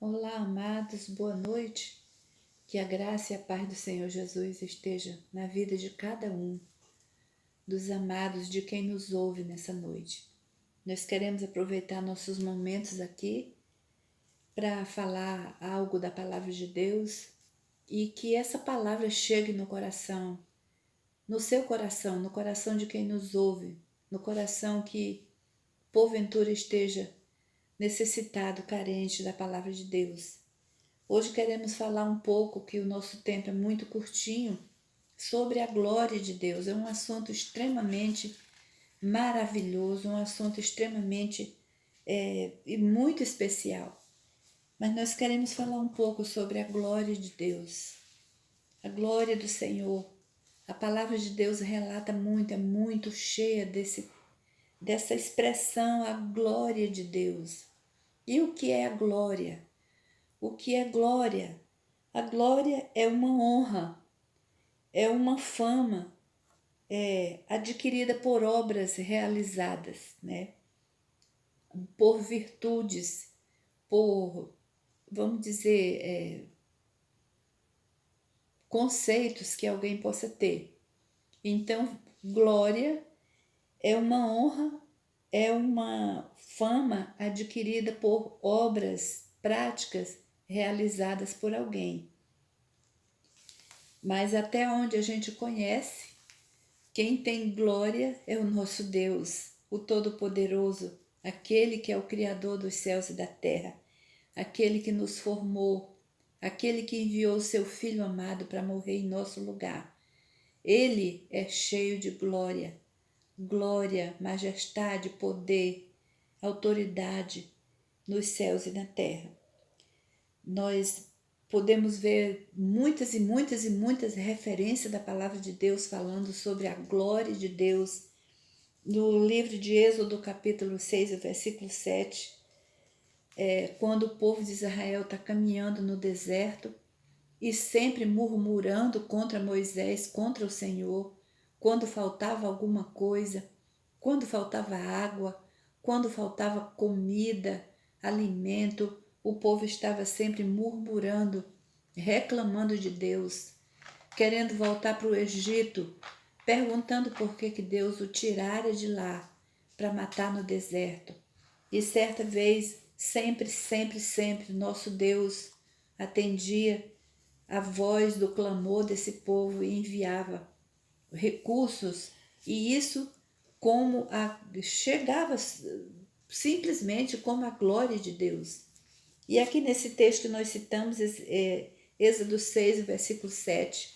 Olá, amados, boa noite. Que a graça e a paz do Senhor Jesus esteja na vida de cada um dos amados de quem nos ouve nessa noite. Nós queremos aproveitar nossos momentos aqui para falar algo da palavra de Deus e que essa palavra chegue no coração, no seu coração, no coração de quem nos ouve, no coração que porventura esteja necessitado, carente da palavra de Deus. Hoje queremos falar um pouco, que o nosso tempo é muito curtinho, sobre a glória de Deus. É um assunto extremamente maravilhoso, um assunto extremamente e muito especial. Mas nós queremos falar um pouco sobre a glória de Deus, a glória do Senhor. A palavra de Deus relata muito, é muito cheia dessa expressão, a glória de Deus. E o que é a glória? O que é glória? A glória é uma honra, é uma fama adquirida por obras realizadas, né? Por virtudes, por, vamos dizer, conceitos que alguém possa ter. Então, glória é uma honra, é uma fama adquirida por obras práticas realizadas por alguém. Mas até onde a gente conhece, quem tem glória é o nosso Deus, o Todo-Poderoso, aquele que é o Criador dos céus e da terra, aquele que nos formou, aquele que enviou o seu Filho amado para morrer em nosso lugar. Ele é cheio de glória, glória, majestade, poder, autoridade nos céus e na terra. Nós podemos ver muitas e muitas e muitas referências da palavra de Deus falando sobre a glória de Deus. No livro de Êxodo, capítulo 6, versículo 7, quando o povo de Israel está caminhando no deserto e sempre murmurando contra Moisés, contra o Senhor, quando faltava alguma coisa, quando faltava água, quando faltava comida, alimento, o povo estava sempre murmurando, reclamando de Deus, querendo voltar para o Egito, perguntando por que Deus o tirara de lá para matar no deserto. E certa vez, sempre, nosso Deus atendia a voz do clamor desse povo e enviava recursos, e isso chegava simplesmente como a glória de Deus. E aqui nesse texto que nós citamos, Êxodo 6, versículo 7,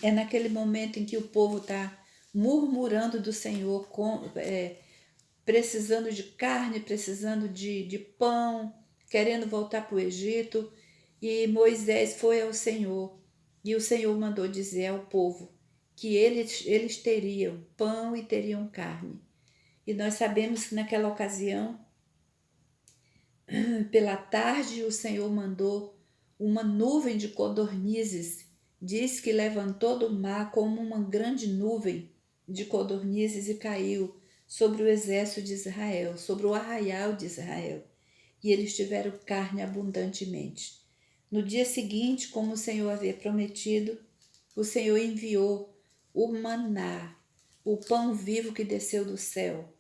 é naquele momento em que o povo está murmurando do Senhor, precisando de carne, precisando de pão, querendo voltar para o Egito. E Moisés foi ao Senhor, e o Senhor mandou dizer ao povo que eles teriam pão e teriam carne. E nós sabemos que naquela ocasião, pela tarde, o Senhor mandou uma nuvem de codornizes. Diz que levantou do mar como uma grande nuvem de codornizes e caiu sobre o exército de Israel, sobre o arraial de Israel. E eles tiveram carne abundantemente. No dia seguinte, como o Senhor havia prometido, o Senhor enviou o maná, o pão vivo que desceu do céu,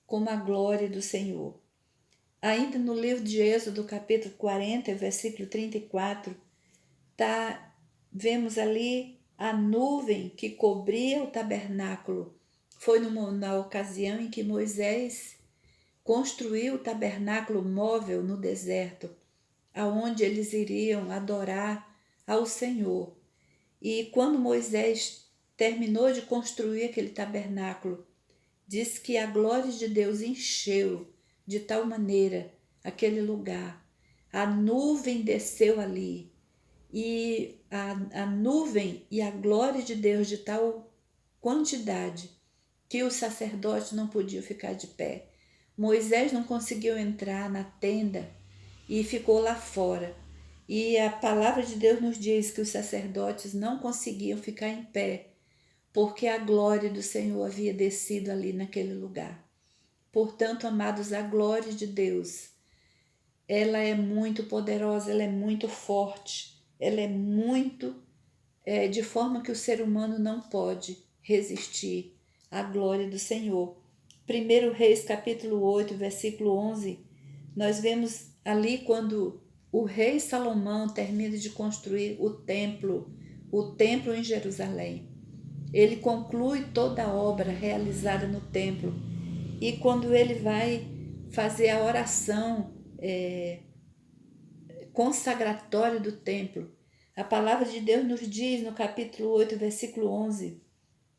como a glória do Senhor. Ainda no livro de Êxodo, capítulo 40, versículo 34, vemos ali a nuvem que cobria o tabernáculo. Foi na ocasião em que Moisés construiu o tabernáculo móvel no deserto, aonde eles iriam adorar ao Senhor. E quando Moisés terminou de construir aquele tabernáculo, diz que a glória de Deus encheu de tal maneira aquele lugar. A nuvem desceu ali, e a nuvem e a glória de Deus de tal quantidade que os sacerdotes não podiam ficar de pé. Moisés não conseguiu entrar na tenda e ficou lá fora. E a palavra de Deus nos diz que os sacerdotes não conseguiam ficar em pé, porque a glória do Senhor havia descido ali naquele lugar. Portanto, amados, a glória de Deus ela é muito poderosa, ela é muito forte, ela é muito, de forma que o ser humano não pode resistir à glória do Senhor. 1 Reis capítulo 8, versículo 11, nós vemos ali quando o rei Salomão termina de construir o templo em Jerusalém. Ele conclui toda a obra realizada no templo e quando ele vai fazer a oração consagratória do templo, a palavra de Deus nos diz no capítulo 8, versículo 11,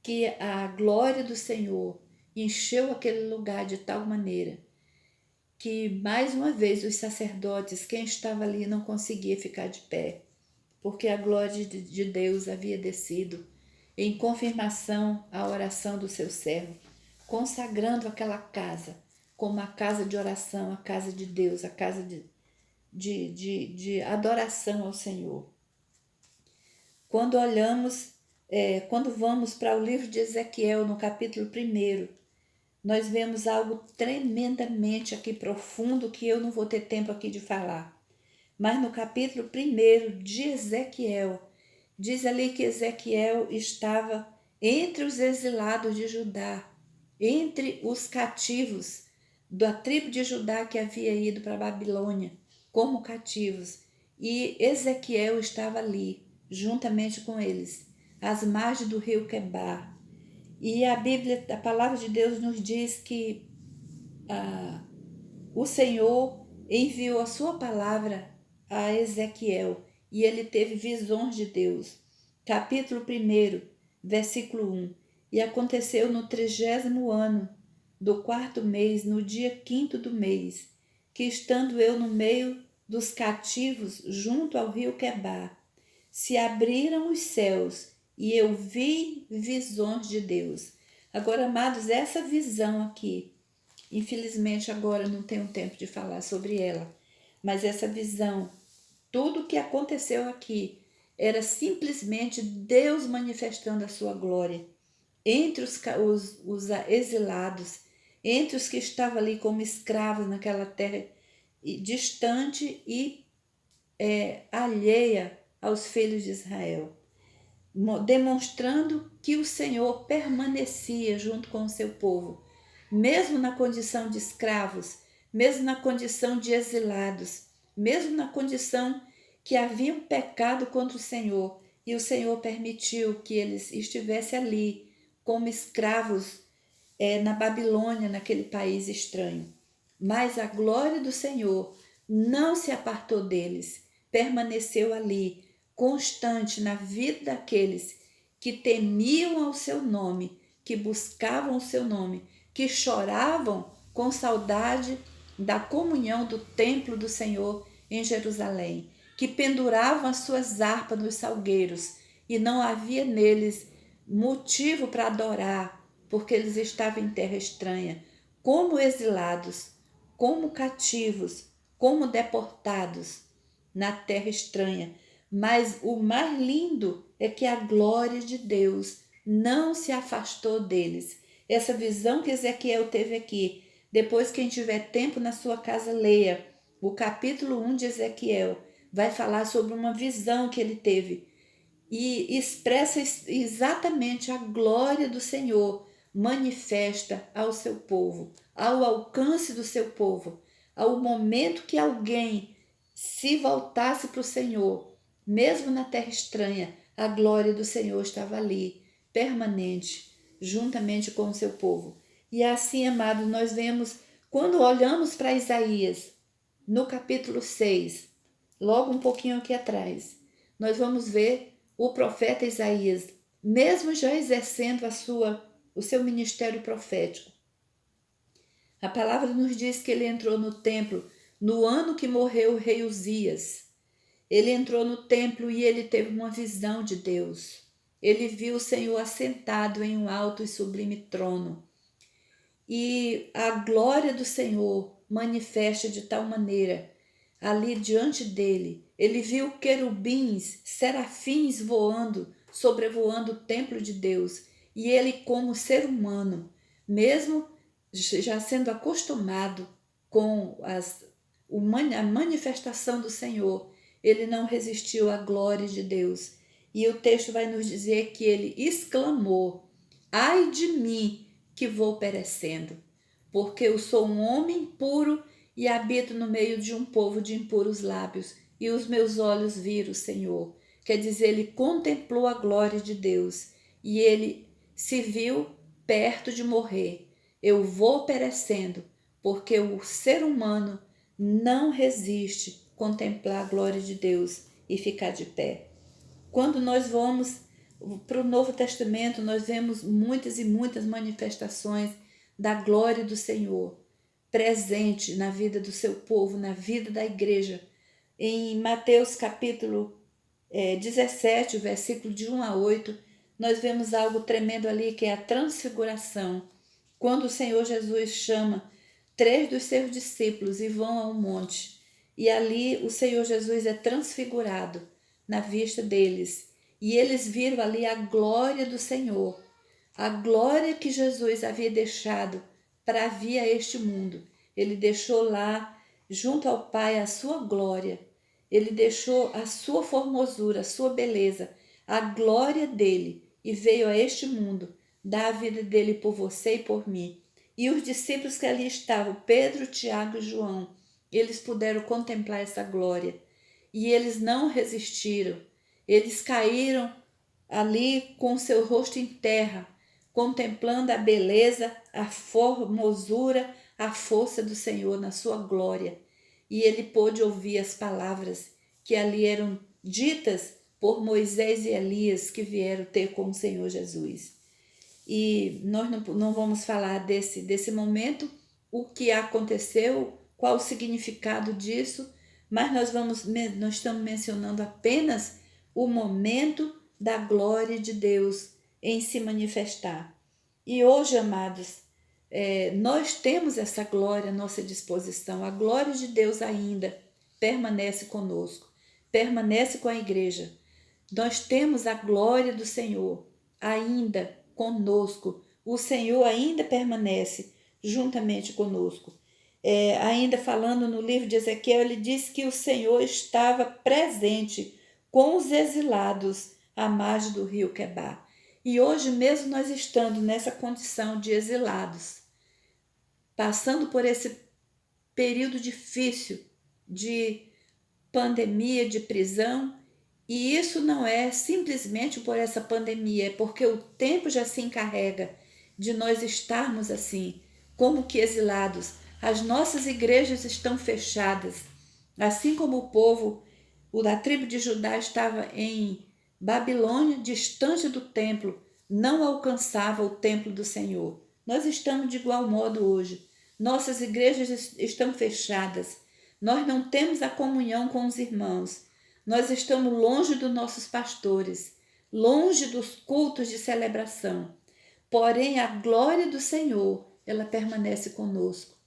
que a glória do Senhor encheu aquele lugar de tal maneira que, mais uma vez, os sacerdotes, quem estava ali, não conseguia ficar de pé, porque a glória de Deus havia descido em confirmação à oração do seu servo, consagrando aquela casa como a casa de oração, a casa de Deus, a casa de adoração ao Senhor. Quando quando vamos para o livro de Ezequiel, no capítulo 1, nós vemos algo tremendamente aqui profundo que eu não vou ter tempo aqui de falar. Mas no capítulo 1 de Ezequiel, diz ali que Ezequiel estava entre os exilados de Judá, entre os cativos da tribo de Judá que havia ido para a Babilônia como cativos. E Ezequiel estava ali, juntamente com eles, às margens do rio Quebar. E a Bíblia, a palavra de Deus nos diz que o Senhor enviou a sua palavra a Ezequiel e ele teve visões de Deus. Capítulo 1, versículo 1. E aconteceu no 30º ano do 4º mês, no dia 5º do mês, que estando eu no meio dos cativos junto ao rio Quebar, se abriram os céus e eu vi visões de Deus. Agora, amados, essa visão aqui, infelizmente agora não tenho tempo de falar sobre ela, mas essa visão, tudo o que aconteceu aqui, era simplesmente Deus manifestando a sua glória entre os exilados, entre os que estavam ali como escravos naquela terra distante e alheia aos filhos de Israel, demonstrando que o Senhor permanecia junto com o seu povo, mesmo na condição de escravos, mesmo na condição de exilados, mesmo na condição que haviam pecado contra o Senhor, e o Senhor permitiu que eles estivessem ali como escravos na Babilônia, naquele país estranho. Mas a glória do Senhor não se apartou deles, permaneceu ali, constante na vida daqueles que temiam ao seu nome, que buscavam o seu nome, que choravam com saudade da comunhão do templo do Senhor em Jerusalém, que penduravam as suas harpas nos salgueiros e não havia neles motivo para adorar, porque eles estavam em terra estranha, como exilados, como cativos, como deportados na terra estranha. Mas o mais lindo é que a glória de Deus não se afastou deles. Essa visão que Ezequiel teve aqui, depois quem tiver tempo na sua casa, leia o capítulo 1 de Ezequiel, vai falar sobre uma visão que ele teve e expressa exatamente a glória do Senhor manifesta ao seu povo, ao alcance do seu povo, ao momento que alguém se voltasse para o Senhor, mesmo na terra estranha, a glória do Senhor estava ali, permanente, juntamente com o seu povo. E assim, amado, nós vemos, quando olhamos para Isaías, no capítulo 6, logo um pouquinho aqui atrás, nós vamos ver o profeta Isaías, mesmo já exercendo o seu ministério profético. A palavra nos diz que ele entrou no templo no ano que morreu o rei Uzias. Ele entrou no templo e ele teve uma visão de Deus. Ele viu o Senhor assentado em um alto e sublime trono. E a glória do Senhor manifesta de tal maneira ali diante dele. Ele viu querubins, serafins voando, sobrevoando o templo de Deus. E ele, como ser humano, mesmo já sendo acostumado com a manifestação do Senhor, ele não resistiu à glória de Deus. E o texto vai nos dizer que ele exclamou: ai de mim, que vou perecendo, porque eu sou um homem puro e habito no meio de um povo de impuros lábios, e os meus olhos viram o Senhor. Quer dizer, ele contemplou a glória de Deus e ele se viu perto de morrer. Eu vou perecendo, porque o ser humano não resiste contemplar a glória de Deus e ficar de pé. Quando nós vamos para o Novo Testamento, nós vemos muitas e muitas manifestações da glória do Senhor presente na vida do seu povo, na vida da igreja. Em Mateus capítulo 17, versículo de 1 a 8, nós vemos algo tremendo ali, que é a transfiguração. Quando o Senhor Jesus chama 3 dos seus discípulos e vão ao monte, e ali o Senhor Jesus é transfigurado na vista deles, e eles viram ali a glória do Senhor, a glória que Jesus havia deixado para vir a este mundo. Ele deixou lá, junto ao Pai, a sua glória. Ele deixou a sua formosura, a sua beleza, a glória dele, e veio a este mundo dar a vida dele por você e por mim. E os discípulos que ali estavam, Pedro, Tiago e João, eles puderam contemplar essa glória. E eles não resistiram. Eles caíram ali com seu rosto em terra, contemplando a beleza, a formosura, a força do Senhor na sua glória. E ele pôde ouvir as palavras que ali eram ditas por Moisés e Elias, que vieram ter com o Senhor Jesus. E nós não vamos falar desse momento, o que aconteceu, qual o significado disso, mas nós estamos mencionando apenas o momento da glória de Deus em se manifestar. E hoje, amados, nós temos essa glória à nossa disposição. A glória de Deus ainda permanece conosco, permanece com a igreja. Nós temos a glória do Senhor ainda conosco. O Senhor ainda permanece juntamente conosco. Ainda falando no livro de Ezequiel, ele diz que o Senhor estava presente com os exilados à margem do rio Quebar. E hoje mesmo nós estamos nessa condição de exilados, passando por esse período difícil de pandemia, de prisão, e isso não é simplesmente por essa pandemia, é porque o tempo já se encarrega de nós estarmos assim, como que exilados. As nossas igrejas estão fechadas, assim como o povo, o da tribo de Judá, estava em Babilônia, distante do templo, não alcançava o templo do Senhor. Nós estamos de igual modo hoje. Nossas igrejas estão fechadas. Nós não temos a comunhão com os irmãos. Nós estamos longe dos nossos pastores, longe dos cultos de celebração. Porém, a glória do Senhor, ela permanece conosco.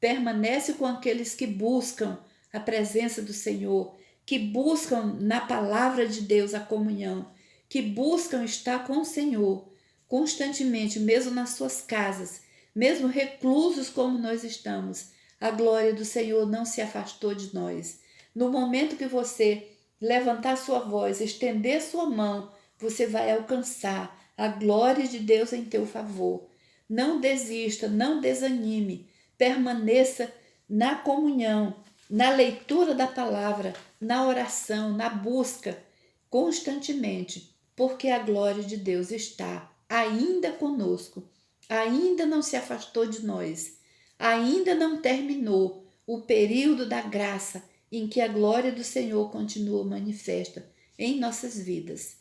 Permanece com aqueles que buscam a presença do Senhor, que buscam na palavra de Deus a comunhão, que buscam estar com o Senhor constantemente, mesmo nas suas casas, mesmo reclusos como nós estamos. A glória do Senhor não se afastou de nós. No momento que você levantar sua voz, estender sua mão, você vai alcançar a glória de Deus em teu favor. Não desista, não desanime, permaneça na comunhão, na leitura da palavra, na oração, na busca, constantemente, porque a glória de Deus está ainda conosco, ainda não se afastou de nós, ainda não terminou o período da graça em que a glória do Senhor continua manifesta em nossas vidas.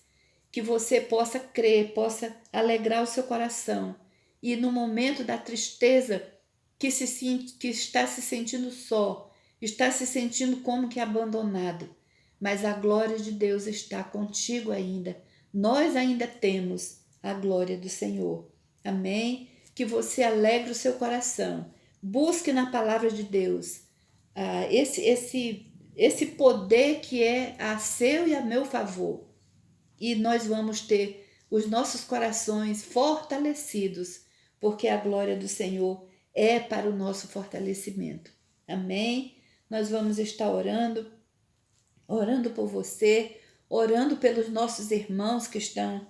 Que você possa crer, possa alegrar o seu coração e no momento da tristeza que está se sentindo só, está se sentindo como que abandonado, mas a glória de Deus está contigo ainda. Nós ainda temos a glória do Senhor. Amém? Que você alegre o seu coração. Busque na palavra de Deus esse poder que é a seu e a meu favor. E nós vamos ter os nossos corações fortalecidos, porque a glória do Senhor é para o nosso fortalecimento. Amém? Nós vamos estar orando por você, orando pelos nossos irmãos que estão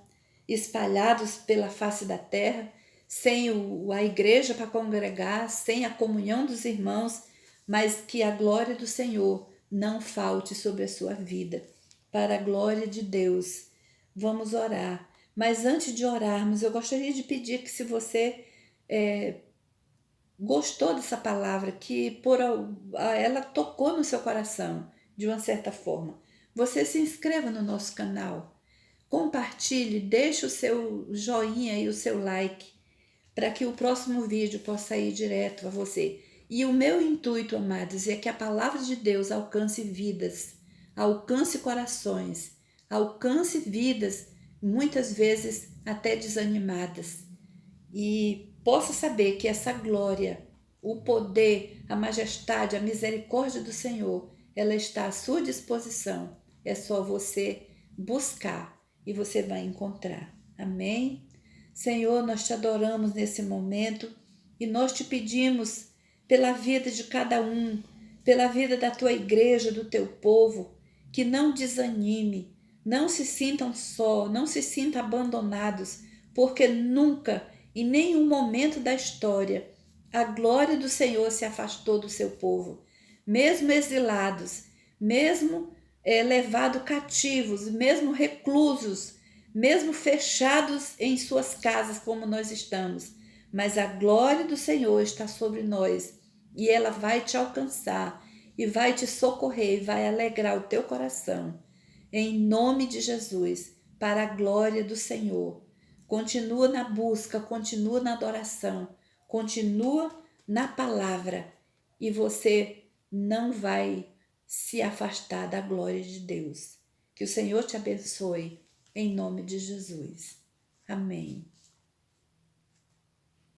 espalhados pela face da terra, sem a igreja para congregar, sem a comunhão dos irmãos, mas que a glória do Senhor não falte sobre a sua vida. Para a glória de Deus, vamos orar. Mas antes de orarmos, eu gostaria de pedir que, se você gostou dessa palavra, que ela tocou no seu coração de uma certa forma, você se inscreva no nosso canal, compartilhe, deixe o seu joinha e o seu like, para que o próximo vídeo possa ir direto a você. E o meu intuito, amados, é que a palavra de Deus alcance vidas, alcance corações, alcance vidas, muitas vezes até desanimadas, e possa saber que essa glória, o poder, a majestade, a misericórdia do Senhor, ela está à sua disposição. É só você buscar e você vai encontrar. Amém? Senhor, nós te adoramos nesse momento e nós te pedimos pela vida de cada um, pela vida da tua igreja, do teu povo, que não desanime, não se sintam só, não se sintam abandonados, porque nunca, em nenhum momento da história, a glória do Senhor se afastou do seu povo. Mesmo exilados, mesmo levados cativos, mesmo reclusos, mesmo fechados em suas casas como nós estamos, mas a glória do Senhor está sobre nós e ela vai te alcançar e vai te socorrer e vai alegrar o teu coração. Em nome de Jesus, para a glória do Senhor. Continua na busca, continua na adoração, continua na palavra e você não vai se afastar da glória de Deus. Que o Senhor te abençoe, em nome de Jesus. Amém.